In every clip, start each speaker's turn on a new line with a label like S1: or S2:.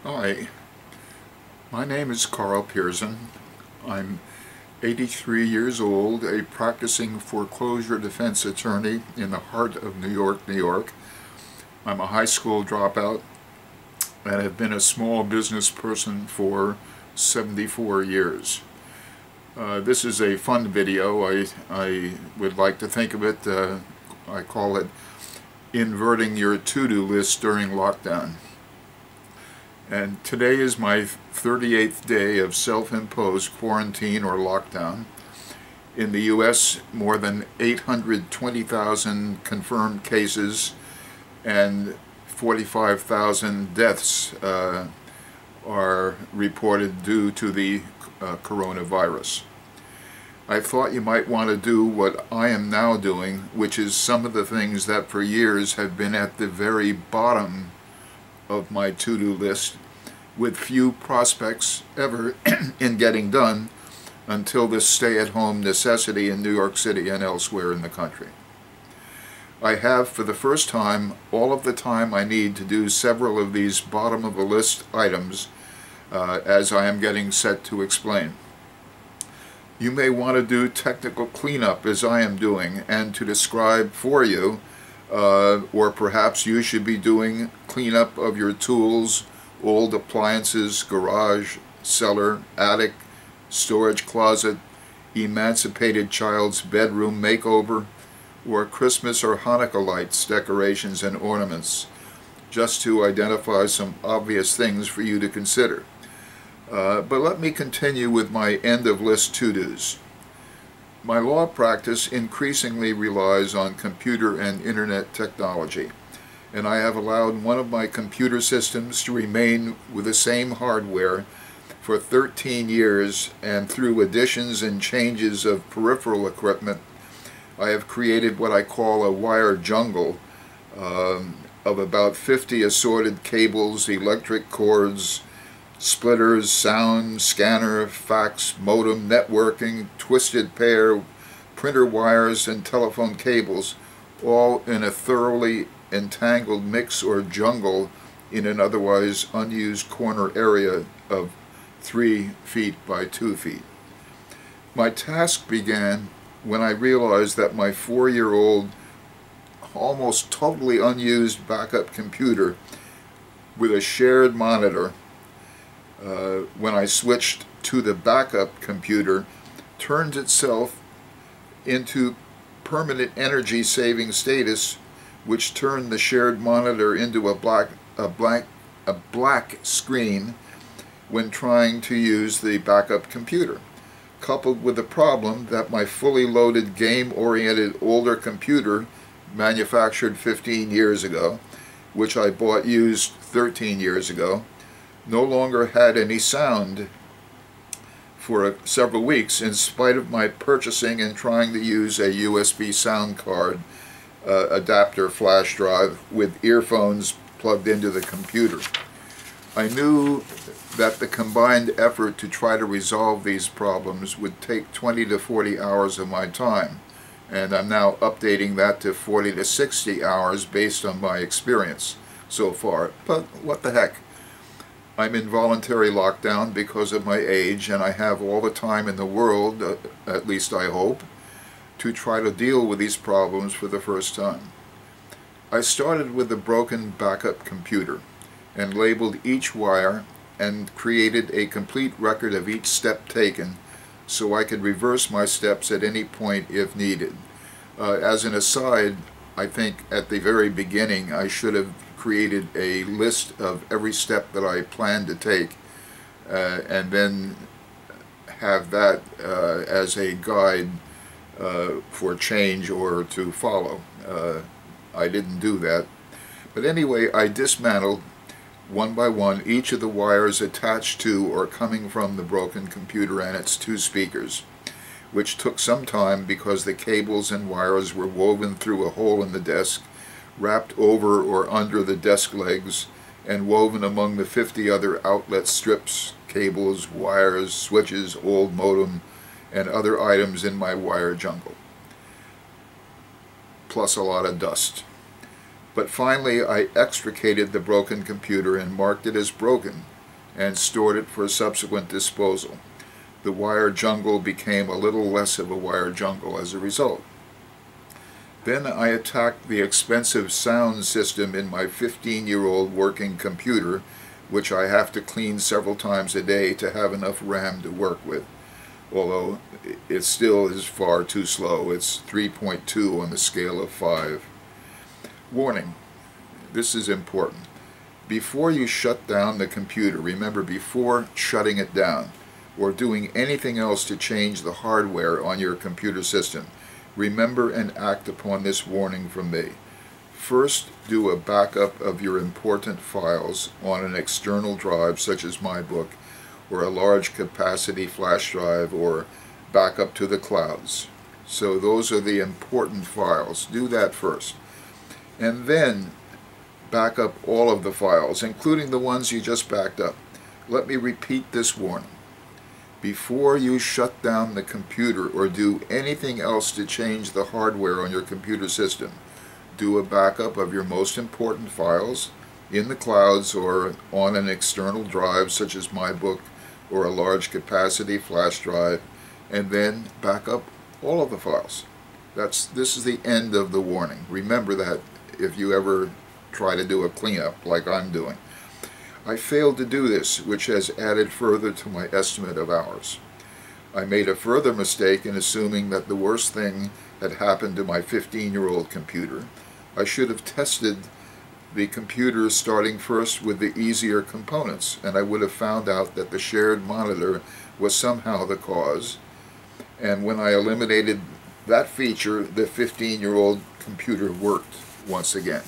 S1: Hi, my name is Carl Pearson. I'm 83 years old, a practicing foreclosure defense attorney in the heart of New York, New York. I'm a high school dropout and have been a small business person for 74 years. This is a fun video. I would like to think of it, I call it Inverting Your To-Do List During Lockdown. And today is my 38th day of self-imposed quarantine or lockdown. In the U.S., more than 820,000 confirmed cases and 45,000 deaths are reported due to the coronavirus. I thought you might want to do what I am now doing, which is some of the things that for years have been at the very bottom of my to-do list, with few prospects ever in getting done until this stay-at-home necessity in New York City and elsewhere in the country. I have, for the first time, all of the time I need to do several of these bottom-of-the-list items as I am getting set to explain. You may want to do technical cleanup as I am doing and to describe for you, or perhaps you should be doing cleanup of your tools, old appliances, garage, cellar, attic, storage closet, emancipated child's bedroom makeover, or Christmas or Hanukkah lights, decorations, and ornaments, just to identify some obvious things for you to consider. But let me continue with my end-of-list to-dos. My law practice increasingly relies on computer and internet technology, and I have allowed one of my computer systems to remain with the same hardware for 13 years, and through additions and changes of peripheral equipment, I have created what I call a wire jungle of about 50 assorted cables, electric cords, splitters, sound, scanner, fax, modem, networking, twisted pair, printer wires, and telephone cables, all in a thoroughly entangled mix or jungle in an otherwise unused corner area of 3 feet by 2 feet. My task began when I realized that my 4-year-old, almost totally unused backup computer with a shared monitor, when I switched to the backup computer, turns itself into permanent energy saving status, which turned the shared monitor into a black screen when trying to use the backup computer, coupled with the problem that my fully loaded game-oriented older computer manufactured 15 years ago, which I bought used 13 years ago, no longer had any sound for several weeks, in spite of my purchasing and trying to use a USB sound card adapter flash drive with earphones plugged into the computer. I knew that the combined effort to try to resolve these problems would take 20 to 40 hours of my time, and I'm now updating that to 40 to 60 hours based on my experience so far. But what the heck? I'm in voluntary lockdown because of my age, and I have all the time in the world, at least I hope, to try to deal with these problems for the first time. I started with a broken backup computer and labeled each wire and created a complete record of each step taken so I could reverse my steps at any point if needed. As an aside, I think at the very beginning I should have created a list of every step that I plan to take and then have that as a guide for change or to follow. I didn't do that. But anyway, I dismantled one by one each of the wires attached to or coming from the broken computer and its 2 speakers, which took some time because the cables and wires were woven through a hole in the desk, wrapped over or under the desk legs, and woven among the 50 other outlet strips, cables, wires, switches, old modem, and other items in my wire jungle, plus a lot of dust. But finally I extricated the broken computer and marked it as broken and stored it for subsequent disposal. The wire jungle became a little less of a wire jungle as a result. Then I attacked the expensive sound system in my 15-year-old working computer, which I have to clean several times a day to have enough RAM to work with, although it still is far too slow. It's 3.2 on the scale of 5. Warning, this is important. Before you shut down the computer, remember, before shutting it down or doing anything else to change the hardware on your computer system, remember and act upon this warning from me. First, do a backup of your important files on an external drive such as my book, or a large capacity flash drive, or backup to the clouds. So those are the important files. Do that first. And then back up all of the files, including the ones you just backed up. Let me repeat this warning. Before you shut down the computer or do anything else to change the hardware on your computer system, do a backup of your most important files in the clouds or on an external drive such as my book or a large capacity flash drive, and then back up all of the files. This is the end of the warning. Remember that if you ever try to do a cleanup like I'm doing. I failed to do this, which has added further to my estimate of hours. I made a further mistake in assuming that the worst thing had happened to my 15-year-old computer. I should have tested the computer starting first with the easier components, and I would have found out that the shared monitor was somehow the cause. And when I eliminated that feature, the 15-year-old computer worked once again.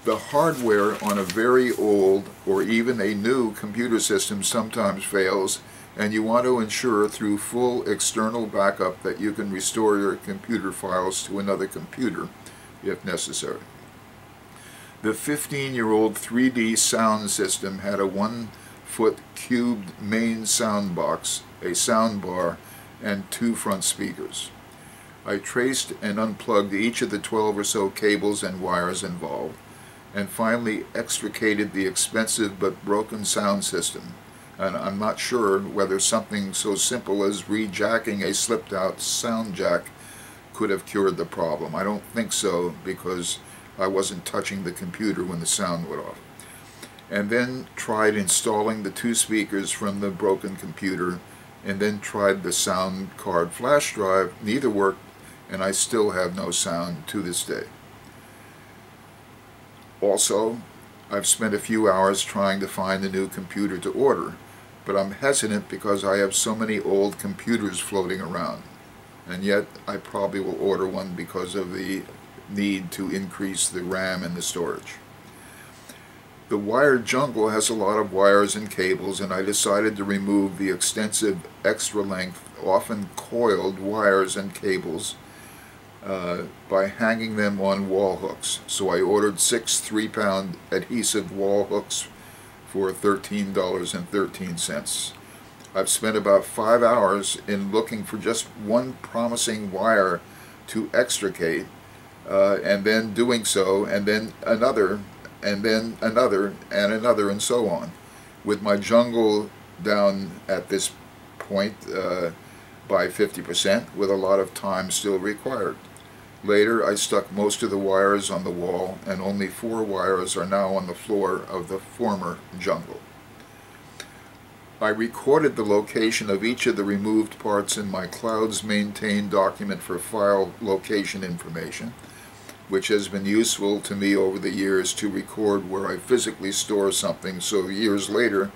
S1: The hardware on a very old or even a new computer system sometimes fails, and you want to ensure through full external backup that you can restore your computer files to another computer if necessary. The 15-year-old 3D sound system had a 1-foot cubed main sound box, a sound bar, and 2 front speakers. I traced and unplugged each of the 12 or so cables and wires involved, and finally extricated the expensive but broken sound system. And I'm not sure whether something so simple as rejacking a slipped out sound jack could have cured the problem. I don't think so, because I wasn't touching the computer when the sound went off. And then tried installing the 2 speakers from the broken computer, and then tried the sound card flash drive. Neither worked, and I still have no sound to this day. Also, I've spent a few hours trying to find a new computer to order, but I'm hesitant because I have so many old computers floating around, and yet I probably will order one because of the need to increase the RAM and the storage. The wire jungle has a lot of wires and cables, and I decided to remove the extensive extra length, often coiled wires and cables by hanging them on wall hooks. So I ordered 6 3-pound adhesive wall hooks for $13.13. I've spent about 5 hours in looking for just one promising wire to extricate, and then doing so, and then another, and then another, and another, and so on, with my jungle down at this point by 50%, with a lot of time still required. Later, I stuck most of the wires on the wall, and only 4 wires are now on the floor of the former jungle. I recorded the location of each of the removed parts in my Clouds Maintained document for file location information, which has been useful to me over the years to record where I physically store something, so years later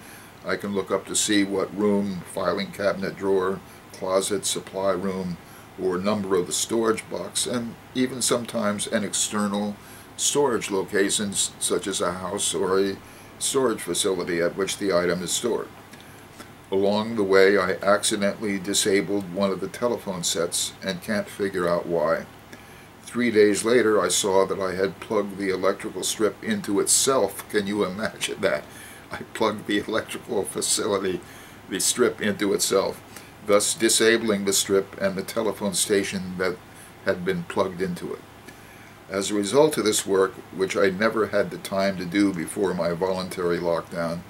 S1: I can look up to see what room, filing cabinet drawer, closet, supply room, or number of the storage box, and even sometimes an external storage location such as a house or a storage facility at which the item is stored. Along the way, I accidentally disabled one of the telephone sets and can't figure out why. 3 days later, I saw that I had plugged the electrical strip into itself. Can you imagine that? I plugged the electrical facility, the strip, into itself, thus disabling the strip and the telephone station that had been plugged into it. As a result of this work, which I never had the time to do before my voluntary lockdown,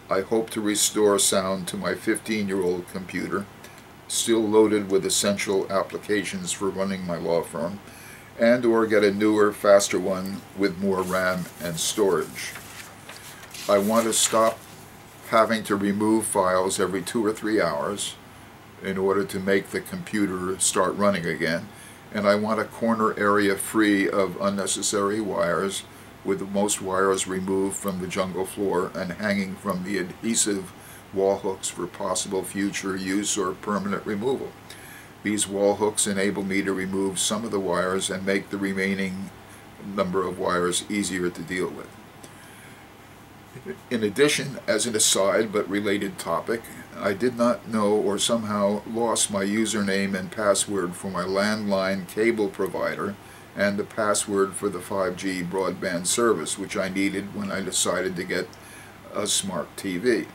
S1: I hope to restore sound to my 15-year-old computer, still loaded with essential applications for running my law firm, and or get a newer, faster one with more RAM and storage. I want to stop having to remove files every 2 or 3 hours in order to make the computer start running again, and I want a corner area free of unnecessary wires, with most wires removed from the jungle floor and hanging from the adhesive wall hooks for possible future use or permanent removal. These wall hooks enable me to remove some of the wires and make the remaining number of wires easier to deal with. In addition, as an aside but related topic, I did not know or somehow lost my username and password for my landline cable provider and the password for the 5G broadband service, which I needed when I decided to get a smart TV.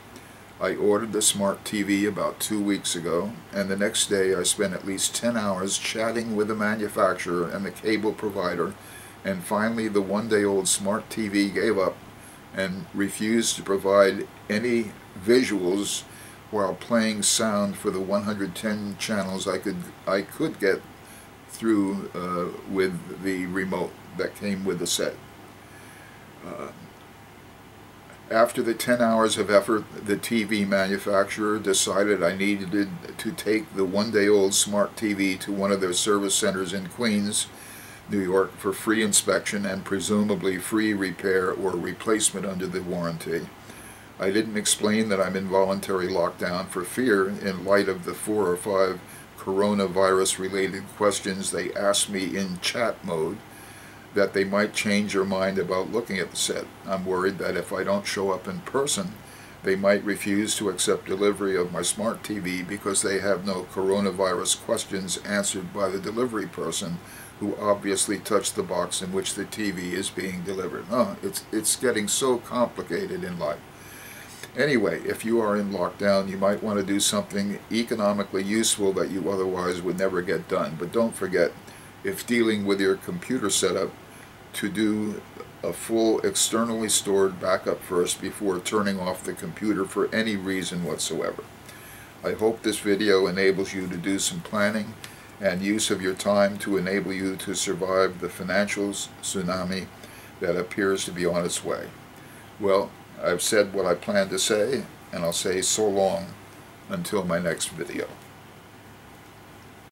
S1: I ordered the smart TV about 2 weeks ago, and the next day I spent at least 10 hours chatting with the manufacturer and the cable provider, and finally the one-day-old smart TV gave up and refused to provide any visuals while playing sound for the 110 channels I could get through with the remote that came with the set. After the 10 hours of effort, the TV manufacturer decided I needed to take the one-day-old smart TV to one of their service centers in Queens, New York, for free inspection and presumably free repair or replacement under the warranty. I didn't explain that I'm in voluntary lockdown for fear, in light of the 4 or 5 coronavirus-related questions they asked me in chat mode, that they might change their mind about looking at the set. I'm worried that if I don't show up in person, they might refuse to accept delivery of my smart TV because they have no coronavirus questions answered by the delivery person, who obviously touched the box in which the TV is being delivered. Oh, it's getting so complicated in life. Anyway, if you are in lockdown, you might want to do something economically useful that you otherwise would never get done. But don't forget, if dealing with your computer setup, to do a full externally stored backup first before turning off the computer for any reason whatsoever. I hope this video enables you to do some planning and use of your time to enable you to survive the financial tsunami that appears to be on its way. Well, I've said what I plan to say, and I'll say so long until my next video.